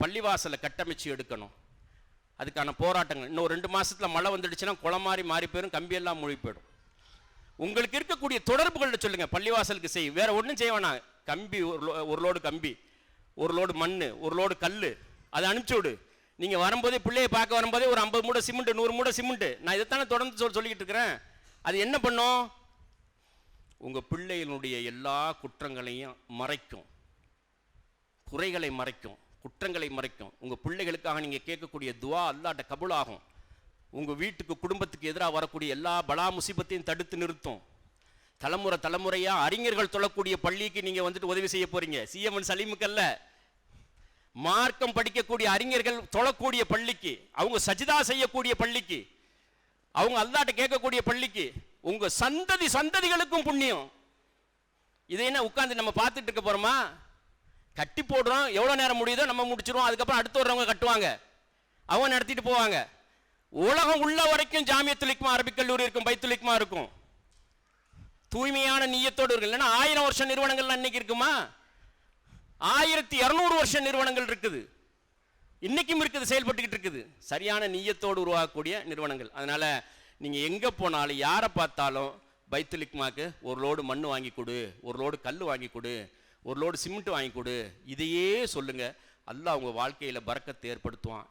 பள்ளிவாசலை கட்டமைச்சு எடுக்கணும். அதுக்கான போராட்டங்கள். இன்னும் 2 மாதத்தில் மழை வந்துடுச்சுன்னா குளம் மாறி போயிடும், கம்பியெல்லாம் மூழ்கி போயிடும். உங்களுக்கு இருக்கக்கூடிய தொடர்புகள்னு சொல்லுங்கள், பள்ளிவாசலுக்கு செய். வேற ஒன்றும் செய்ய வேணாம். கம்பி, ஒரு லோடு கம்பி, ஒரு லோடு மண், ஒரு லோடு கல், அதை அனுப்பிச்சி விடு. நீங்கள் வரும்போதே, பிள்ளையை பார்க்க வரும்போதே ஒரு 50 மூடை சிமெண்ட், 100 மூடை சிமெண்ட். நான் இதைத்தானே தொடர்ந்து சொல்லிக்கிட்டு இருக்கிறேன். அது என்ன பண்ணும்? உங்கள் பிள்ளைகளுடைய எல்லா குற்றங்களையும் மறைக்கும், குறைகளை மறைக்கும், குற்றங்களை மறைக்கும். உங்கள் பிள்ளைகளுக்காக நீங்கள் கேட்கக்கூடிய துவா அல்லாஹ்ட்ட கபூல் ஆகும். உங்கள் வீட்டுக்கு, குடும்பத்துக்கு எதிராக வரக்கூடிய எல்லா பலா முசீபத்தையும் தடுத்து நிறுத்தும். தலைமுறையாக அறிஞர்கள் தொழக்கூடிய பள்ளிக்கு நீங்கள் வந்துட்டு உதவி செய்ய போறீங்க. சிஎம்என் சலீமுக்கல்ல, மார்க்கம் படிக்கக்கூடிய அறிஞர்கள் தொழக்கூடிய பள்ளிக்கு, அவங்க சஜிதா செய்யக்கூடிய பள்ளிக்கு, அவங்க அல்லாஹ்ட்ட கேட்கக்கூடிய பள்ளிக்கு, உங்க சந்ததிகளுக்கும் புண்ணியம். இதை என்ன உட்கார்ந்து நம்ம பார்த்துட்டு இருக்க போறோமா? கட்டி போடுறோம், எவ்வளோ நேரம் முடியுதோ நம்ம முடிச்சிருவோம். அதுக்கப்புறம் அடுத்து வர்றவங்க கட்டுவாங்க, அவங்க நடத்திட்டு போவாங்க. உலகம் உள்ள வரைக்கும் ஜாமியத்துல் இக்மா அரபிக் கல்லூரி இருக்கும், பைத்துல் இக்மா இருக்கும். தூய்மையான நீயத்தோடு இருக்கு. இல்லைன்னா 1000 வருஷ நிறுவனங்கள் இன்னைக்கு இருக்குமா? 1200 வருஷ நிறுவனங்கள் இருக்குது, இன்னைக்கும் இருக்குது, செயல்பட்டுக்கிட்டு இருக்குது. சரியான நீயத்தோடு உருவாக்கக்கூடிய நிறுவனங்கள். அதனால நீங்க எங்க போனாலும், யாரை பார்த்தாலும் பைத்துல் இக்மாக்கு ஒரு லோடு மண் வாங்கி கொடு, ஒரு லோடு கல் வாங்கி கொடு, ஒரு லோடு சிமெண்ட் வாங்கி கொடு, இதையே சொல்லுங்க. அல்லாஹ் உங்க வாழ்க்கையில பரக்கத்தை ஏற்படுத்துவான்.